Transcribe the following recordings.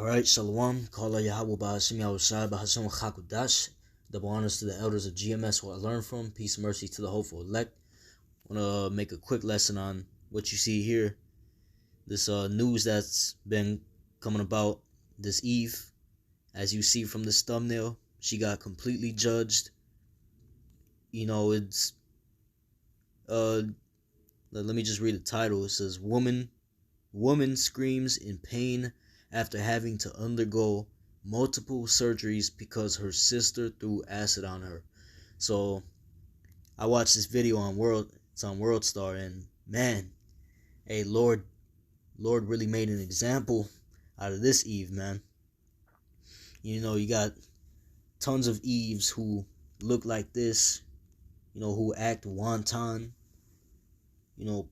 Alright, Shalom, Kala Yahweh Ba'ashim Yahushai Ba'ashim Chakudash. Double honors to the elders of GMS who I learned from. Peace and mercy to the hopeful elect. I want to make a quick lesson on what you see here. This news that's been coming about this Eve. As you see from this thumbnail, she got completely judged. You know, it's... let me just read the title. It says, Woman screams in pain after having to undergo multiple surgeries because her sister threw acid on her. So I watched this video on World Star, and man, hey, Lord really made an example out of this Eve, man. You know, you got tons of Eves who look like this, you know, who act wanton, you know,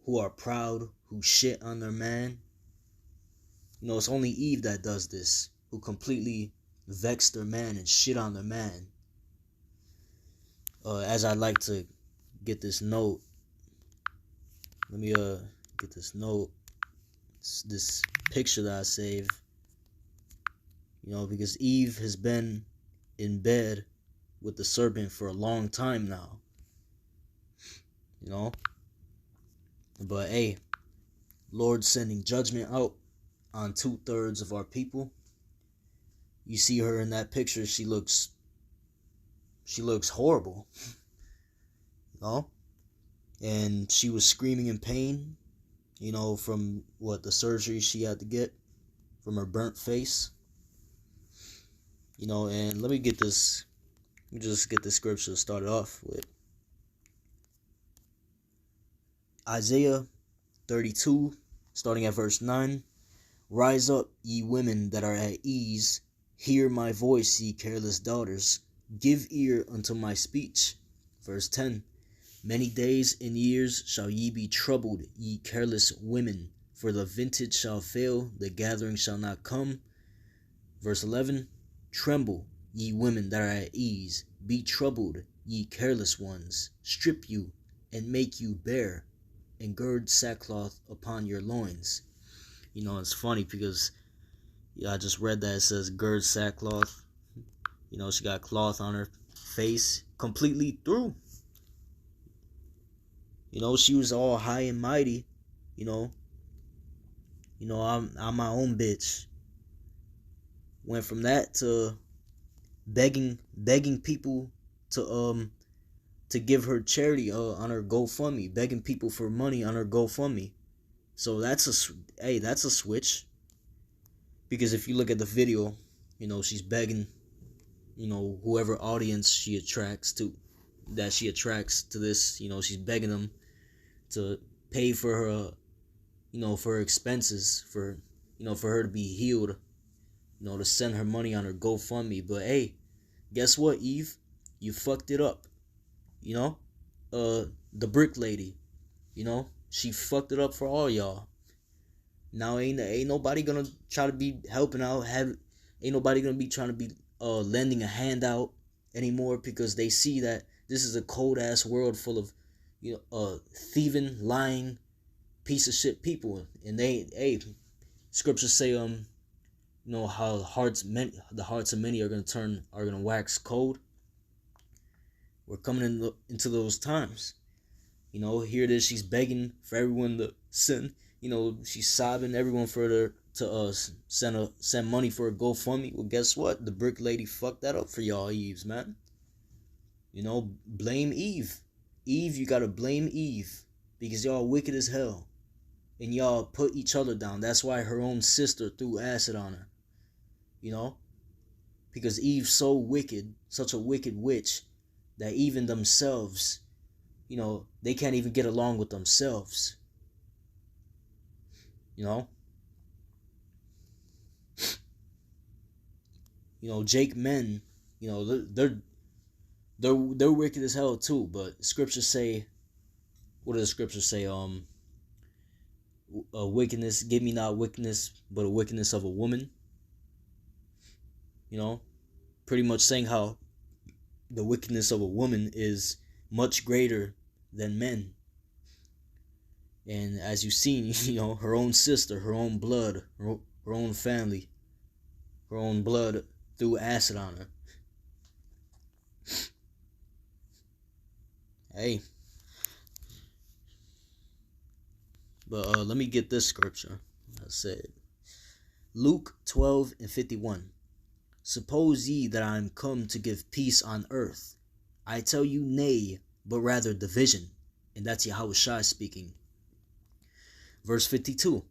who are proud, who shit on their man. You know, it's only Eve that does this, who completely vex their man and shit on their man. As I'd like to get this note, let me get this note, this picture that I saved. You know, because Eve has been in bed with the serpent for a long time now. You know, but hey, Lord sending judgment out on 2/3 of our people. You see her in that picture, she looks horrible. You know? And she was screaming in pain, you know, from the surgery she had to get from her burnt face. You know, and let me just get the scripture started off with Isaiah 32, starting at verse 9. Rise up, ye women that are at ease. Hear my voice, ye careless daughters. Give ear unto my speech. Verse 10. Many days and years shall ye be troubled, ye careless women. For the vintage shall fail, the gathering shall not come. Verse 11. Tremble, ye women that are at ease. Be troubled, ye careless ones. Strip you, and make you bare, and gird sackcloth upon your loins. You know, it's funny because I just read that it says gird sackcloth. You know, she got cloth on her face completely through. You know, she was all high and mighty. You know, I'm my own bitch. Went from that to begging people to give her charity on her GoFundMe, begging people for money on her GoFundMe. So that's a switch. Because if you look at the video, you know, she's begging, you know, whoever audience she attracts to this, you know, she's begging them to pay for her, you know, for her expenses, for her to be healed, you know, to send her money on her GoFundMe. But hey, guess what, Eve? You fucked it up. You know? The brick lady, you know, she fucked it up for all y'all. Now ain't nobody gonna try to be helping out. Ain't nobody gonna be trying to be lending a hand out anymore, because they see that this is a cold ass world full of, you know, thieving, lying, piece of shit people. And scriptures say you know how the hearts of many are gonna wax cold. We're coming into those times. You know, here it is. She's begging for everyone to send. You know, she's sobbing everyone for her to send money for a GoFundMe. Well, guess what? The brick lady fucked that up for y'all, Eves, man. You know, blame Eve. Eve, you gotta blame Eve, because y'all wicked as hell, and y'all put each other down. That's why her own sister threw acid on her. You know, because Eve's so wicked, such a wicked witch, that even themselves, you know, they can't even get along with themselves. You know, Jake men, you know, they're wicked as hell too. But scriptures say, what do the scriptures say? A wickedness, give me not wickedness, but a wickedness of a woman. You know, pretty much saying how the wickedness of a woman is much greater than men. And as you've seen, you know, her own sister, her own blood, her own family, her own blood, threw acid on her. Hey. But let me get this scripture. I said, Luke 12:51. Suppose ye that I am come to give peace on earth. I tell you nay, but rather division. And that's Yahushua speaking. Verse 52.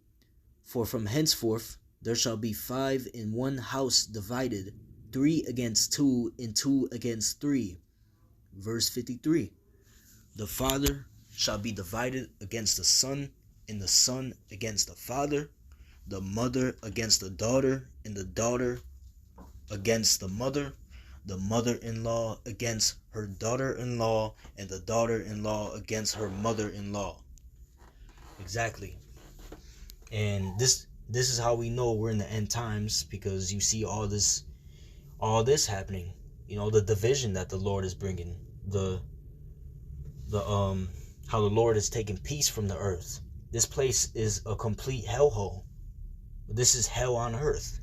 For from henceforth there shall be 5 in one house divided, 3 against 2, and 2 against 3. Verse 53. The father shall be divided against the son, and the son against the father, the mother against the daughter, and the daughter against the mother-in-law against her daughter-in-law, and the daughter-in-law against her mother-in-law. Exactly. And this is how we know we're in the end times, because you see all this happening. You know, the division that the Lord is bringing, the how the Lord is taking peace from the earth. This place is a complete hellhole. This is hell on earth.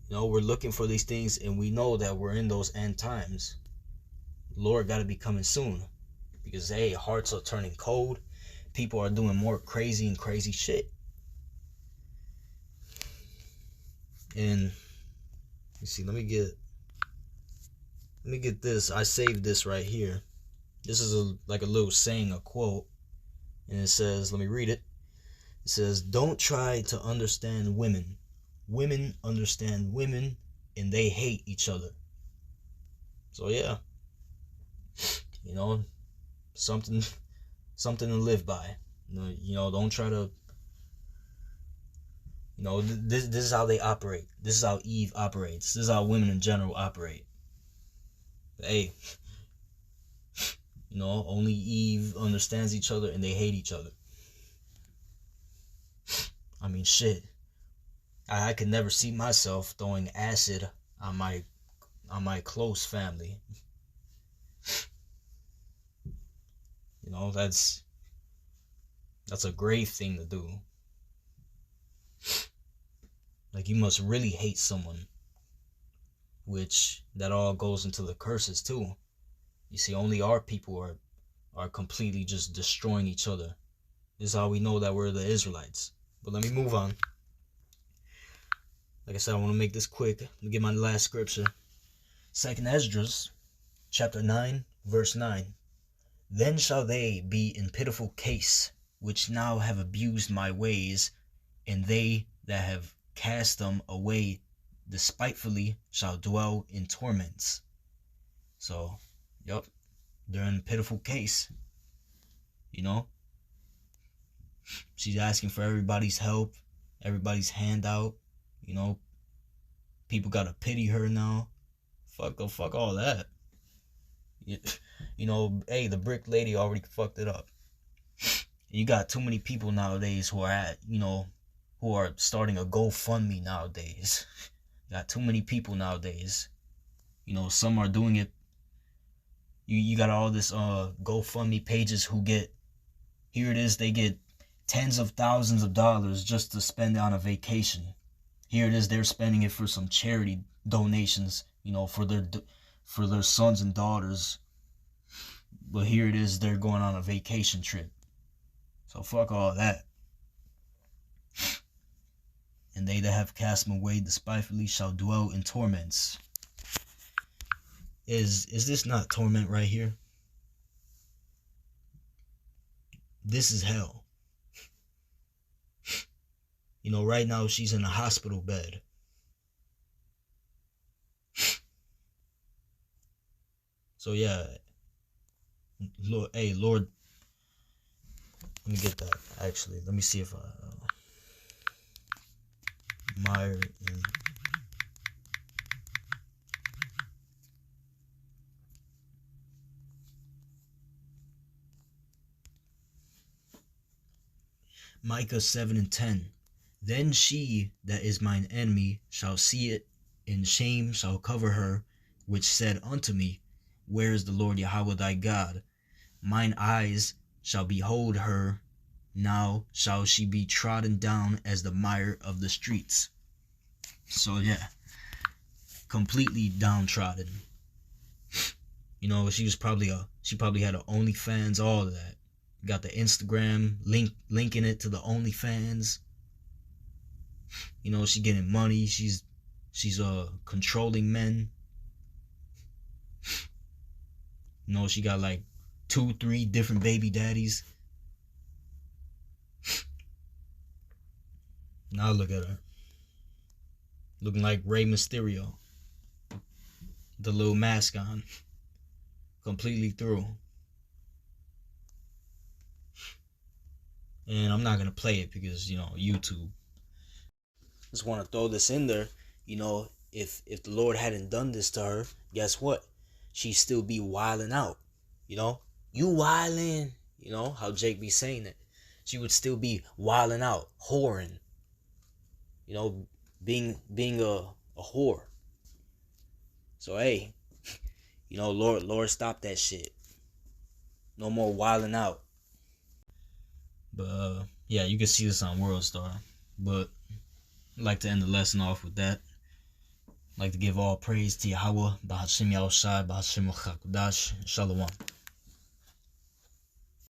You know, we're looking for these things, and we know that we're in those end times. Lord got to be coming soon, because hey, hearts are turning cold. People are doing more crazy shit. And you see, let me get this. I saved this right here. This is like a little saying, a quote, and it says, let me read it. It says, don't try to understand women. Women understand women, and they hate each other. So yeah, you know, something to live by. You know, don't try to. You know, this is how they operate. This is how Eve operates. This is how women in general operate. But hey, you know, only Eve understands each other, and they hate each other. I mean, shit. I could never see myself throwing acid on my close family. You know, that's a grave thing to do. Like, you must really hate someone, which that all goes into the curses too. You see, only our people are completely just destroying each other. This is how we know that we're the Israelites. But let me move on. Like I said, I want to make this quick. Let me get my last scripture. 2nd Esdras, chapter 9, verse 9. Then shall they be in pitiful case, which now have abused my ways, and they that have cast them away despitefully shall dwell in torments. So, yup, they're in a pitiful case. You know? She's asking for everybody's help, everybody's handout. You know, people gotta pity her now. Fuck all that. You know, hey, the brick lady already fucked it up. You got too many people nowadays who are starting a GoFundMe nowadays. You got too many people nowadays. You know, some are doing it. You got all this GoFundMe pages who get, here it is, they get tens of thousands of dollars just to spend on a vacation. Here it is, they're spending it for some charity donations, you know, for their sons and daughters. But here it is, they're going on a vacation trip. So fuck all that. And they that have cast them away despitefully shall dwell in torments. Is this not torment right here? This is hell. You know, right now she's in a hospital bed. So yeah, Lord, hey Lord, let me get that. Actually, let me see if I Meyer and Micah 7:10. Then she that is mine enemy shall see it, and shame shall cover her, which said unto me, where is the Lord Yahweh thy God? Mine eyes shall behold her, now shall she be trodden down as the mire of the streets. So yeah, completely downtrodden. You know, she probably had a OnlyFans, all of that. Got the Instagram linking it to the OnlyFans. You know, she getting money. She's controlling men. You know, she got like 2-3 different baby daddies. Now look at her. Looking like Rey Mysterio. The little mask on. Completely through. And I'm not going to play it because, you know, YouTube. Just want to throw this in there. You know, if the Lord hadn't done this to her, guess what? She'd still be wilding out. You know? You wilding. You know how Jake be saying it. She would still be wilding out. Whoring. You know, being a whore. So hey, you know, Lord, stop that shit. No more wilding out. But yeah, you can see this on World Star. But I'd like to end the lesson off with that. I'd like to give all praise to Yahweh, Bahashim Yahushai, Bahashim Chakudash, Shalom.